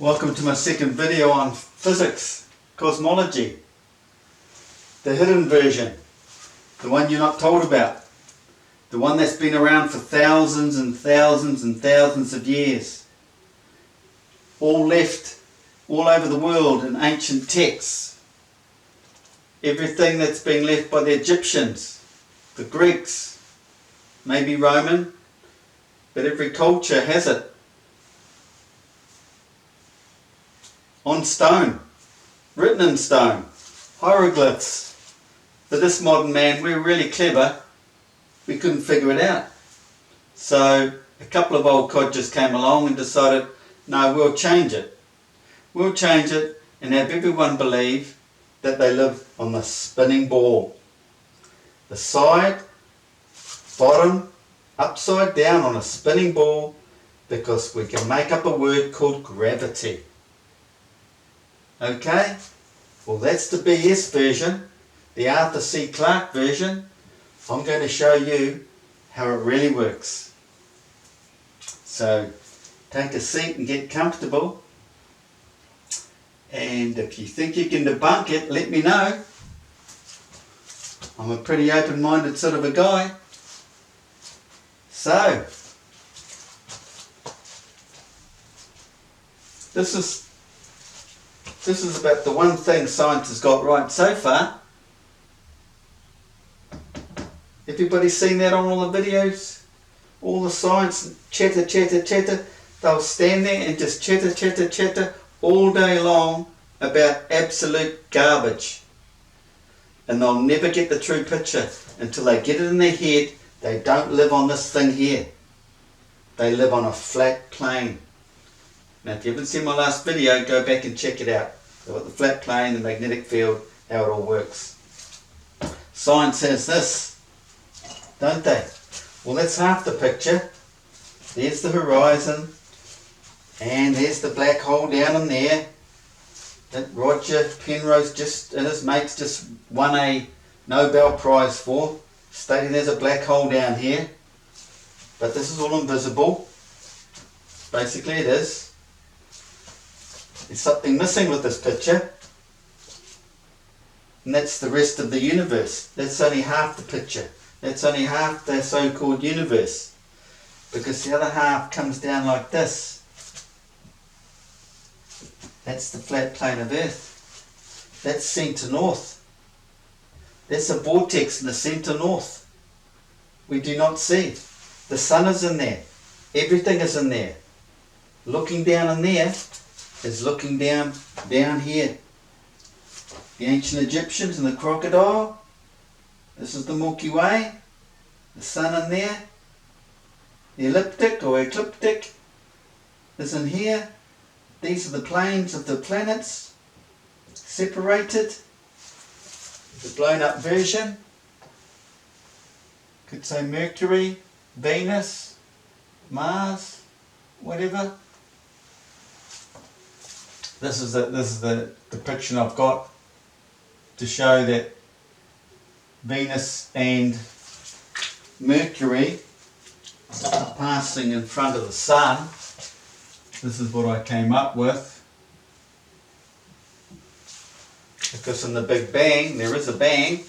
Welcome to my second video on physics, cosmology, the hidden version, the one you're not told about, the one that's been around for thousands and thousands and thousands of years, all left all over the world in ancient texts. Everything that's been left by the Egyptians, the Greeks, maybe Roman, but every culture has it. On stone, written in stone, hieroglyphs. For this modern man, we're really clever, we couldn't figure it out. So a couple of old codgers came along and decided, no, we'll change it. We'll change it and have everyone believe that they live on the spinning ball. The side, bottom, upside down on a spinning ball, because we can make up a word called gravity. Okay, well that's the BS version, the Arthur C. Clarke version. I'm going to show you how it really works. So take a seat and get comfortable, and if you think you can debunk it, let me know. I'm a pretty open-minded sort of a guy. So this is about the one thing science has got right so far. Everybody seen that on all the videos? All the science chatter, chatter, chatter. They'll stand there and just chatter, chatter, chatter all day long about absolute garbage. And they'll never get the true picture until they get it in their head. They don't live on this thing here. They live on a flat plane. Now if you haven't seen my last video, go back and check it out. About the flat plane, the magnetic field, how it all works. Science has this, don't they? Well, that's half the picture. There's the horizon, and there's the black hole down in there that Roger Penrose and his mates just won a Nobel Prize for, stating there's a black hole down here. But this is all invisible. Basically it is. There's something missing with this picture, and that's the rest of the universe. That's only half the picture. That's only half the so-called universe, because the other half comes down like this. That's the flat plane of Earth. That's centre north. That's a vortex in the centre north. We do not see. The sun is in there. Everything is in there. Looking down in there is looking down here. The ancient Egyptians and the crocodile. This is the Milky Way. The sun in there. The elliptic or ecliptic is in here. These are the planes of the planets, separated. The blown up version. Could say Mercury, Venus, Mars, whatever. This is the depiction I've got to show that Venus and Mercury are passing in front of the sun. This is what I came up with. Because in the Big Bang, there was a bang,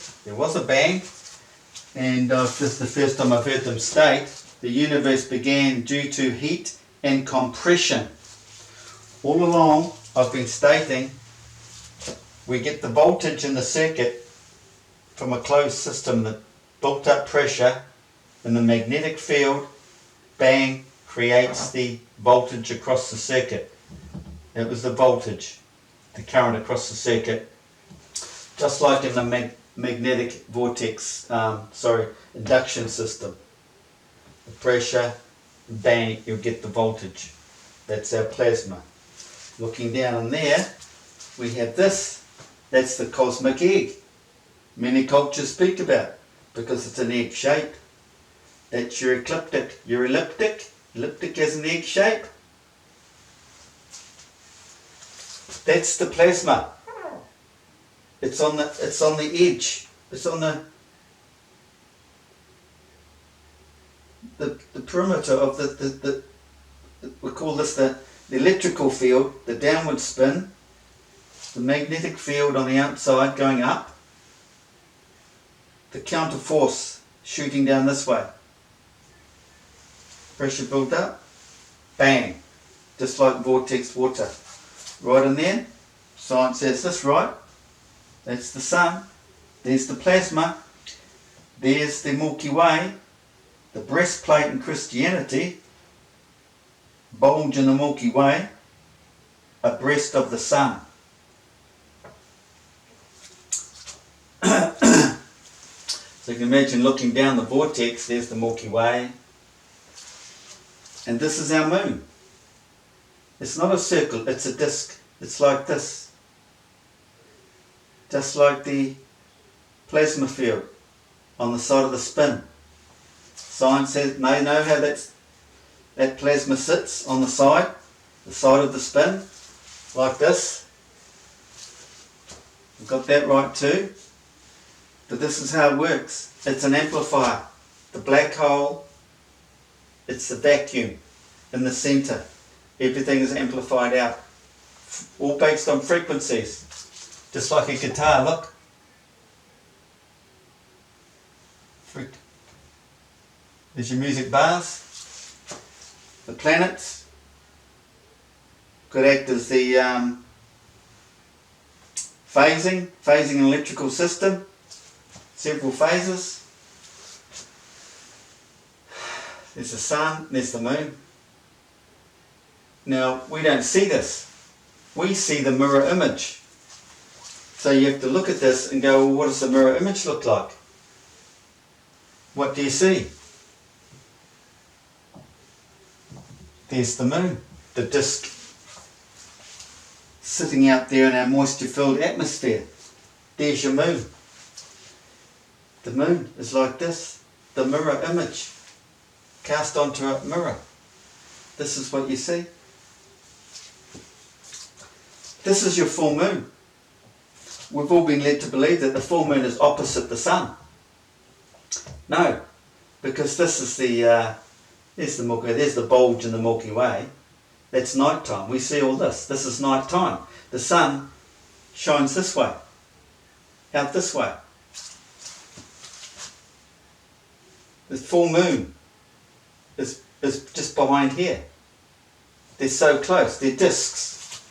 and this is the first time I've heard them state the universe began due to heat and compression. All along I've been stating we get the voltage in the circuit from a closed system, the built up pressure in the magnetic field, bang, creates the voltage across the circuit. It was the voltage, the current across the circuit, just like in the magnetic vortex, induction system. The pressure, bang, you'll get the voltage. That's our plasma. Looking down in there, we have this. That's the cosmic egg. Many cultures speak about, because it's an egg shape. That's your ecliptic. Your elliptic has an egg shape. That's the plasma. It's on the edge. It's on the perimeter of the we call this the the electrical field, the downward spin, the magnetic field on the outside going up, the counter force shooting down this way. Pressure built up, bang, just like vortex water. Right in there, science says this, right? That's the sun, there's the plasma, there's the Milky Way, the breastplate in Christianity, bulge in the Milky Way, abreast of the sun. So you can imagine looking down the vortex, there's the Milky Way, and this is our moon. It's not a circle, it's a disc. It's like this. Just like the plasma field on the side of the spin. Science says they know how that plasma sits on the side of the spin, like this. We've got that right too. But this is how it works. It's an amplifier. The black hole, it's the vacuum in the centre. Everything is amplified out. All based on frequencies. Just like a guitar, look. There's your music bars. The planets could act as the phasing an electrical system. Several phases. There's the sun, there's the moon. Now, we don't see this. We see the mirror image. So you have to look at this and go, well, what does the mirror image look like? What do you see? There's the moon, the disk sitting out there in our moisture-filled atmosphere. There's your moon. The moon is like this, the mirror image, cast onto a mirror. This is what you see. This is your full moon. We've all been led to believe that the full moon is opposite the sun. No, because this is there's the Milky Way, there's the bulge in the Milky Way. That's night time. We see all this. This is night time. The sun shines this way, out this way. The full moon is just behind here. They're so close. They're discs.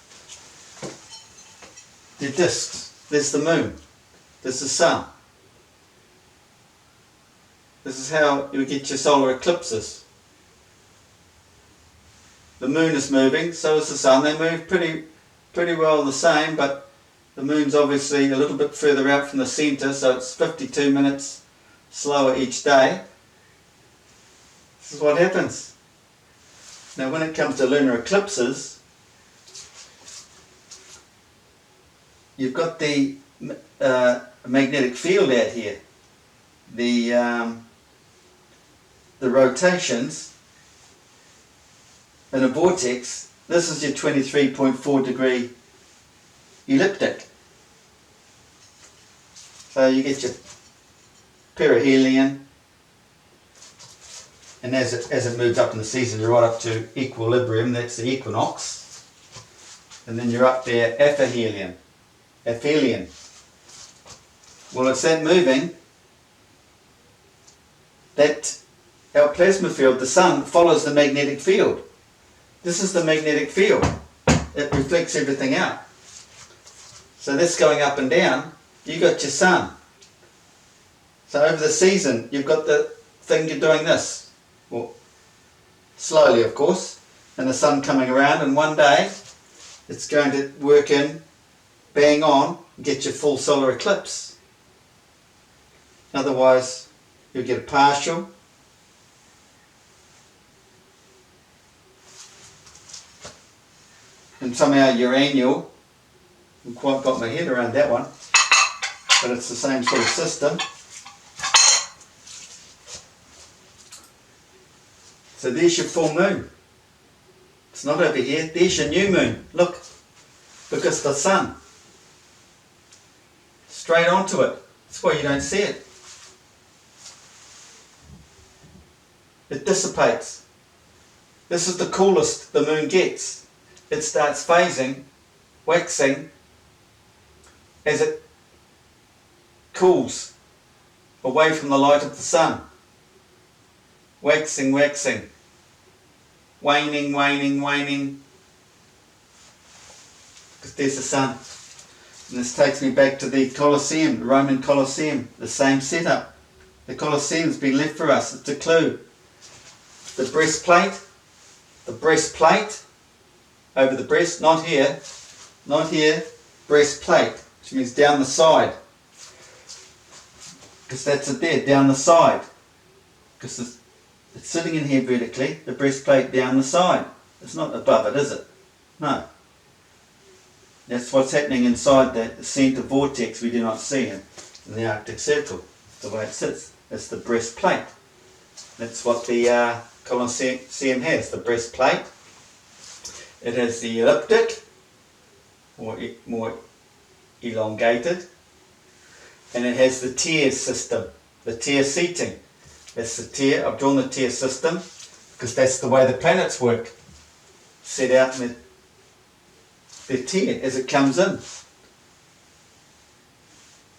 They're discs. There's the moon. There's the sun. This is how you get your solar eclipses. The moon is moving, so is the sun. They move pretty well the same, but the moon's obviously a little bit further out from the centre, so it's 52 minutes slower each day. This is what happens. Now when it comes to lunar eclipses, you've got the magnetic field out here, the rotations in a vortex. This is your 23.4 degree elliptic. So you get your perihelion, and as it moves up in the season, you're right up to equilibrium, that's the equinox, and then you're up there aphelion. Well, it's that moving that our plasma field, the sun, follows the magnetic field. This is the magnetic field. It reflects everything out. So that's going up and down. You got your sun. So over the season, you've got the thing, you're doing this. Well, slowly of course, and the sun coming around, and one day it's going to work in, bang on, and get your full solar eclipse. Otherwise, you'll get a partial. And somehow your annual. I haven't quite got my head around that one, but it's the same sort of system. So there's your full moon. It's not over here. There's your new moon. Look, because the sun. Straight onto it. That's why you don't see it. It dissipates. This is the coolest the moon gets. it starts phasing, waxing, as it cools away from the light of the sun. Waxing, waxing, waning, waning, waning. Because there's the sun. And this takes me back to the Colosseum, the Roman Colosseum, the same setup. The Colosseum's been left for us, it's a clue. The breastplate over the breast, not here, breastplate, which means down the side. Because that's it there, down the side. Because it's sitting in here vertically, the breastplate down the side. It's not above it, is it? No. That's what's happening inside the centre vortex we do not see in the Arctic Circle. The way it sits. It's the breastplate. That's what the Colosseum has, the breastplate. It has the elliptic, or more elongated, and it has the tier system, the tier seating. That's the tier. I've drawn the tier system because that's the way the planets work. Set out in the tier as it comes in.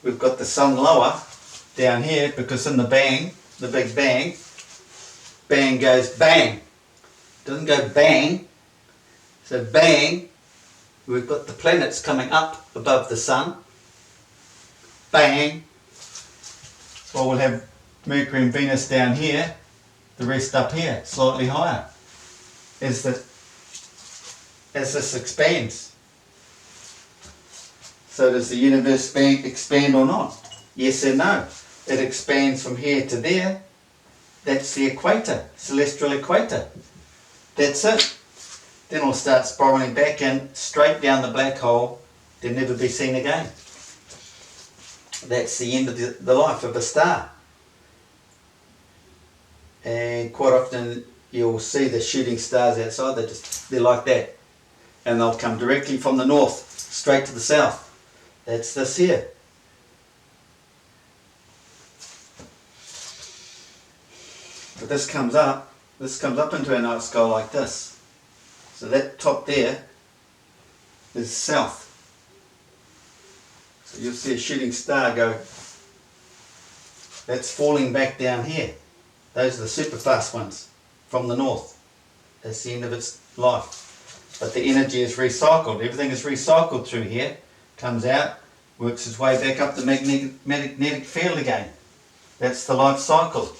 We've got the sun lower down here because in the bang, the big bang, bang goes bang. It doesn't go bang. So bang, we've got the planets coming up above the sun. Bang. Well, we'll have Mercury and Venus down here, the rest up here, slightly higher, as this expands. So does the universe expand or not? Yes or no? It expands from here to there. That's the equator, celestial equator. That's it. Then it'll start spiraling back in, straight down the black hole, to never be seen again. That's the end of the life of a star. And quite often you'll see the shooting stars outside, they're like that. And they'll come directly from the north, straight to the south. That's this here. But this comes up into our night sky like this. So that top there is south. So you'll see a shooting star go, that's falling back down here. Those are the super fast ones from the north. That's the end of its life. But the energy is recycled. Everything is recycled through here. Comes out, works its way back up the magnetic field again. That's the life cycle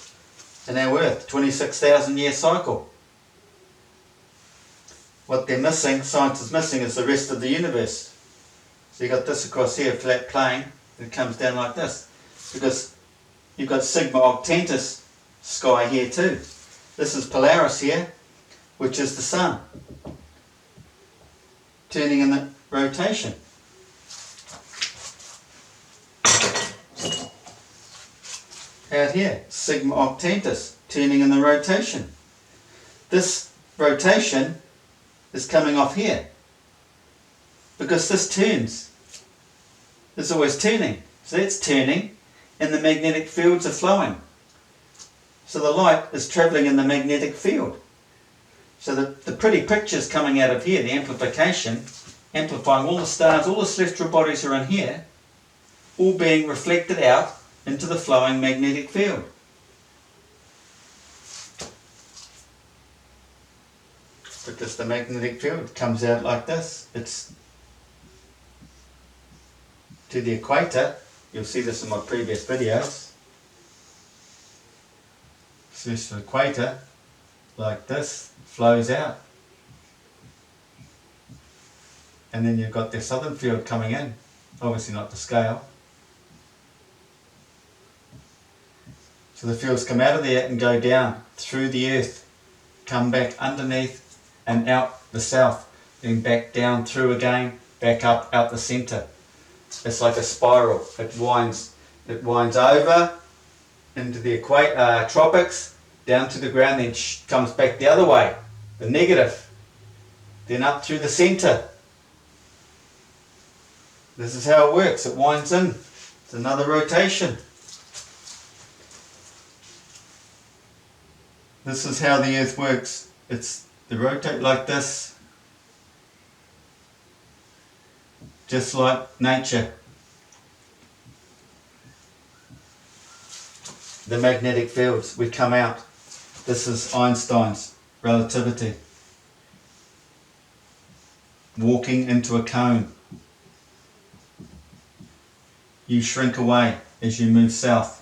in our Earth, 26,000 year cycle. What they're missing, science is missing, is the rest of the universe. So you've got this across here, flat plane, and it comes down like this. Because you've got Sigma Octantis sky here too. This is Polaris here, which is the sun, turning in the rotation. Out here, Sigma Octantis, turning in the rotation. This rotation is coming off here because this turns. It's always turning. So that's turning and the magnetic fields are flowing. So the light is travelling in the magnetic field. So the pretty pictures coming out of here, the amplification, amplifying all the stars, all the celestial bodies are in here, all being reflected out into the flowing magnetic field. Because the magnetic field comes out like this. It's to the equator. You'll see this in my previous videos. So this equator, like this, flows out. And then you've got the southern field coming in. Obviously not to scale. So the fields come out of there and go down through the earth, come back underneath and out the south, then back down through again, back up out the centre. It's like a spiral. It winds over into the tropics, down to the ground, then comes back the other way, the negative, then up through the centre. This is how it works. It winds in. It's another rotation. This is how the earth works. They rotate like this, just like nature. The magnetic fields, we come out. This is Einstein's relativity. Walking into a cone. You shrink away as you move south,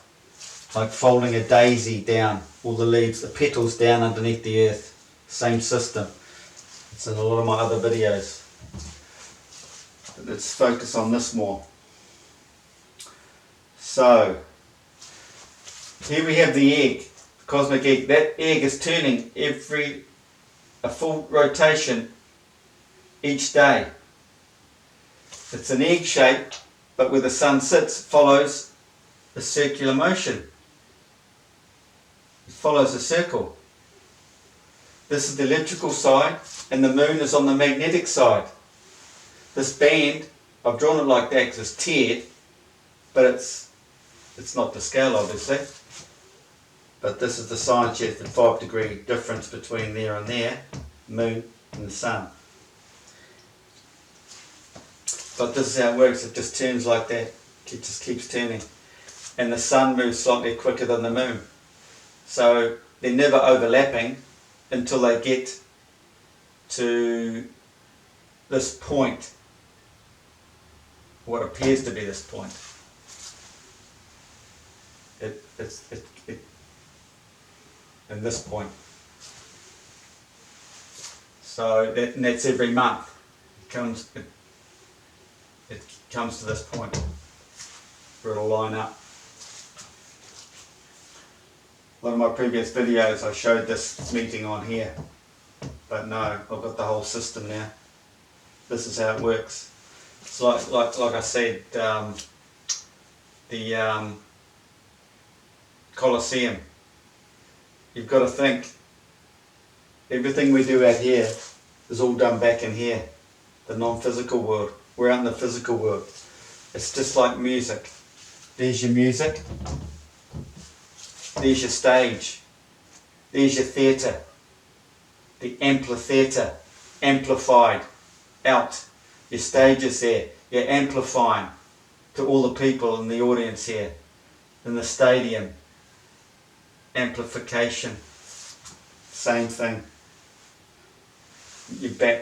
like folding a daisy down, all the leaves, the petals down underneath the earth. Same system. It's in a lot of my other videos. But let's focus on this more. So, here we have the egg, the cosmic egg. That egg is turning a full rotation each day. It's an egg shape, but where the sun sits follows a circular motion. It follows a circle. This is the electrical side, and the moon is on the magnetic side. This band, I've drawn it like that because it's tiered, but it's not to scale obviously. But this is the science yet, the 5-degree difference between there and there, moon and the sun. But this is how it works, it just turns like that, it just keeps turning. And the sun moves slightly quicker than the moon. So they're never overlapping until they get to this point, what appears to be this point. And this point. So that's every month. It comes to this point where it'll line up. One of my previous videos I showed this meeting on here, but no, I've got the whole system now. This is how it works. It's like I said, the Colosseum. You've got to think, everything we do out here is all done back in here, the non-physical world. We're out in the physical world. It's just like music. There's your music. There's your stage. There's your theatre. The amphitheatre, amplified, out. Your stage is there. You're amplifying to all the people in the audience here. In the stadium. Amplification. Same thing. You're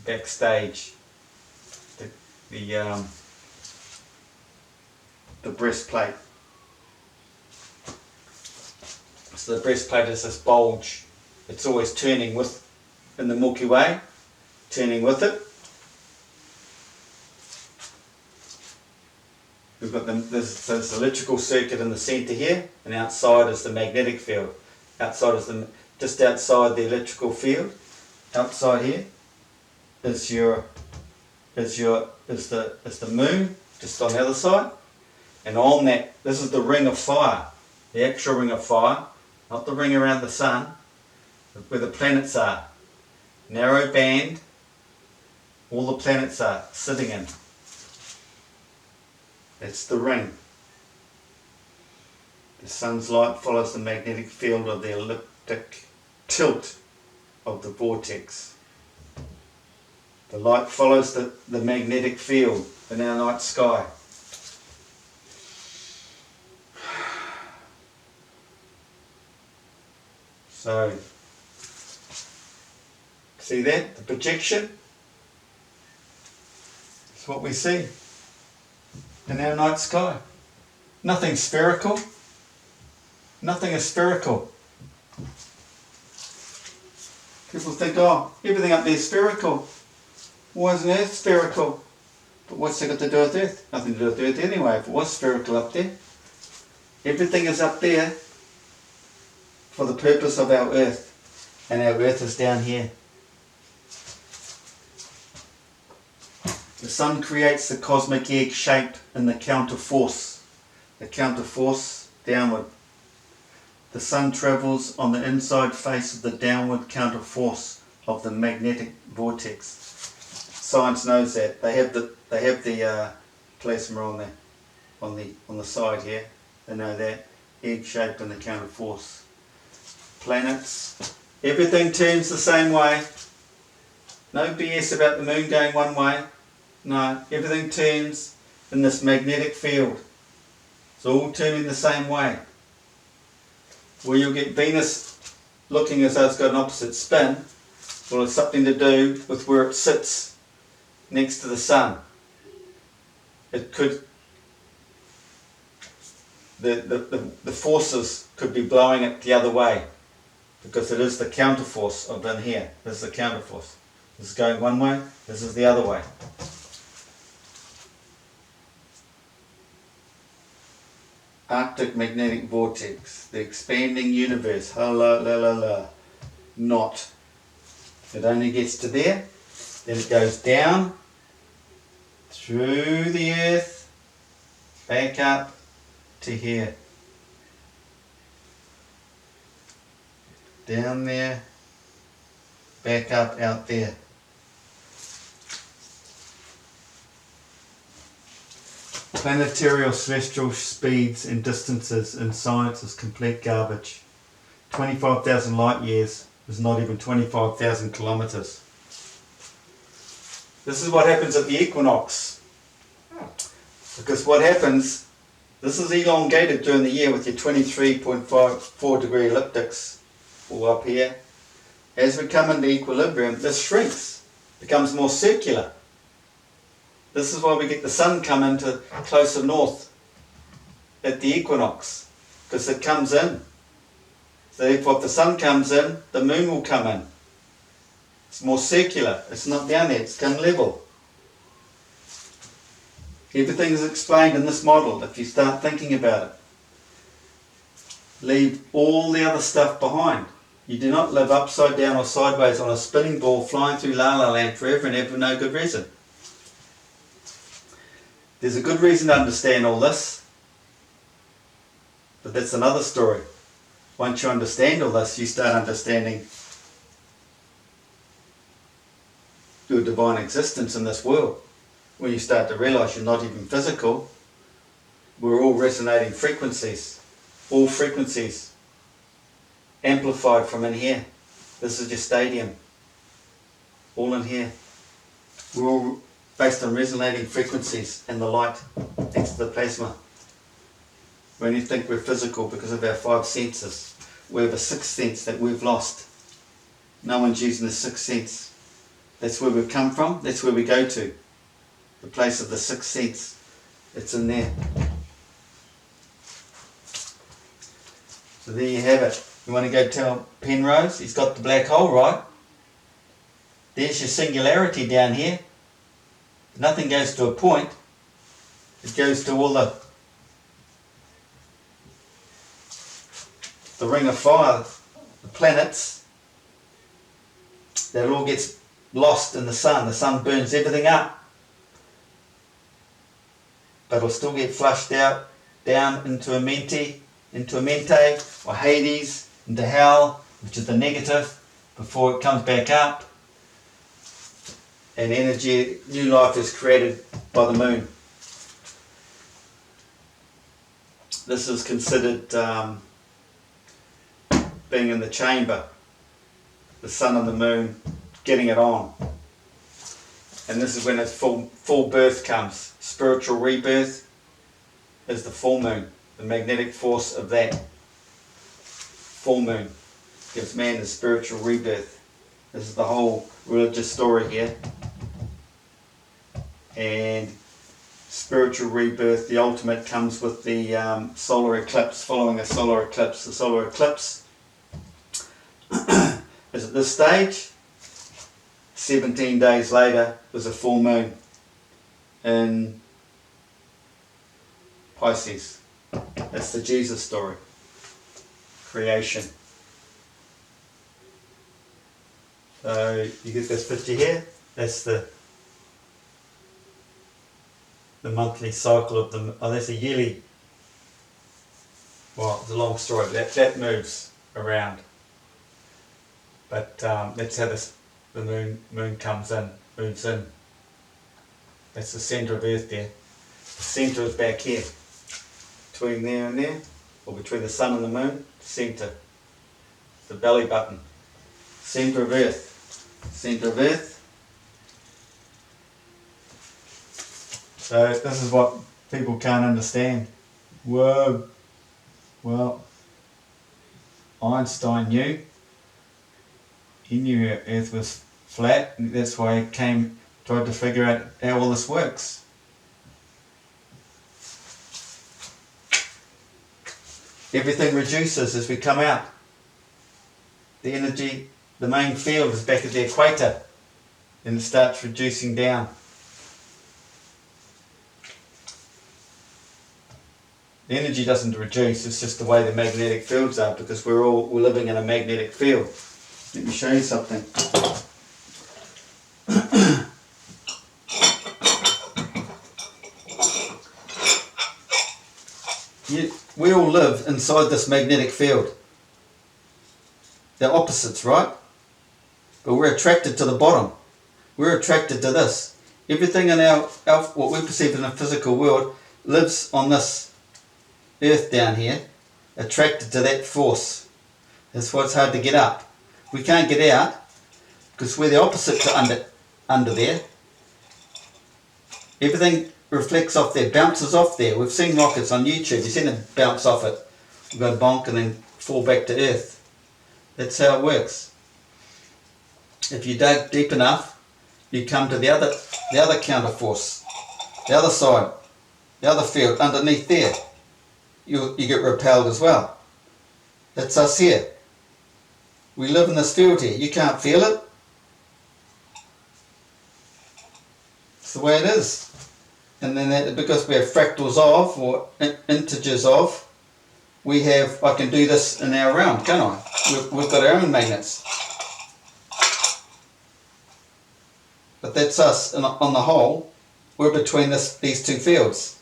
backstage. The breastplate. So the breastplate is this bulge. It's always turning in the Milky Way, turning with it. We've got this electrical circuit in the centre here, and outside is the magnetic field. Outside is just outside the electrical field. Outside here is the moon, just on the other side, and on that, this is the ring of fire, the actual ring of fire, not the ring around the sun, where the planets are. Narrow band, all the planets are sitting in. That's the ring. The sun's light follows the magnetic field of the elliptic tilt of the vortex. The light follows the magnetic field in our night sky. So, see that? The projection is what we see in our night sky. Nothing spherical. Nothing is spherical. People think, oh, everything up there is spherical. Why isn't Earth spherical? But what's it got to do with Earth? Nothing to do with Earth anyway, if it was spherical up there. Everything is up there for the purpose of our Earth. And our Earth is down here. The sun creates the cosmic egg shape in the counter force. The counter force downward. The sun travels on the inside face of the downward counter force of the magnetic vortex. Science knows that. They have the plasma on the side here. They know that. Egg shape in the counter force. Planets. Everything turns the same way. No BS about the moon going one way No, everything turns in this magnetic field. It's all turning the same way. Where you'll get Venus looking as though it's got an opposite spin, well, it's something to do with where it sits next to the sun. It could, the forces could be blowing it the other way, because it is the counterforce of in here. This is the counterforce. This is going one way, this is the other way. Arctic magnetic vortex, the expanding universe, not. It only gets to there, then it goes down, through the earth, back up to here. Down there, back up out there. Planetary or celestial speeds and distances in science is complete garbage. 25,000 light years is not even 25,000 kilometres. This is what happens at the equinox. Because what happens, this is elongated during the year with your 23.4 degree ecliptics all up here. As we come into equilibrium, this shrinks, becomes more circular. This is why we get the sun come into closer north at the equinox, because it comes in. So therefore if the sun comes in, the moon will come in. It's more circular, it's not down there, it's come level. Everything is explained in this model if you start thinking about it. Leave all the other stuff behind. You do not live upside down or sideways on a spinning ball flying through La La Land forever and ever for no good reason. There's a good reason to understand all this, but that's another story. Once you understand all this, you start understanding your divine existence in this world. When you start to realise you're not even physical, we're all resonating frequencies, all frequencies amplified from in here. This is your stadium, all in here. We're all based on resonating frequencies and the light next to the plasma. We only think we're physical because of our five senses. We have a sixth sense that we've lost. No one's using the sixth sense. That's where we've come from, that's where we go to. The place of the sixth sense. It's in there. So there you have it. You want to go tell Penrose, he's got the black hole, right? There's your singularity down here. Nothing goes to a point. It goes to all the ring of fire, the planets. That all gets lost in the sun. The sun burns everything up. But it'll still get flushed out, down into Amente or Hades, into hell, which is the negative, before it comes back up. And energy, new life is created by the moon. This is considered being in the chamber, the sun and the moon, getting it on. And this is when its full birth comes. Spiritual rebirth is the full moon, the magnetic force of that full moon gives man the spiritual rebirth. This is the whole religious story here. And spiritual rebirth, the ultimate, comes with the solar eclipse, following a solar eclipse. The solar eclipse is at this stage. 17 days later was a full moon in Pisces. That's the Jesus story. Creation. So you get this picture here. That's the monthly cycle of the. Oh, that's a yearly. Well, it's a long story. That moves around. But that's how the moon comes in, moves in. That's the centre of Earth there. The centre is back here. Between there and there, or between the sun and the moon, centre. The belly button. Centre of Earth. Centre of Earth. So this is what people can't understand. Whoa. Well, Einstein knew. He knew Earth was flat, and that's why he tried to figure out how all this works. Everything reduces as we come out. The energy, the main field is back at the equator, and it starts reducing down. The energy doesn't reduce, it's just the way the magnetic fields are, because we're living in a magnetic field. Let me show you something. We all live inside this magnetic field. They're opposites, right? But we're attracted to the bottom. We're attracted to this. Everything in our what we perceive in the physical world lives on this earth down here, attracted to that force. That's why it's hard to get up. We can't get out because we're the opposite to under there. Everything reflects off there, bounces off there. We've seen rockets on YouTube. You've seen them bounce off it, go bonk and then fall back to earth. That's how it works. If you dig deep enough, you come to the other counter force, the other side, the other field underneath there. You get repelled as well. That's us here. We live in this field here. You can't feel it. It's the way it is. And then because we have fractals of, or integers of, I can do this in our realm, can't I? We've got our own magnets. But that's us, and on the whole, we're between these two fields.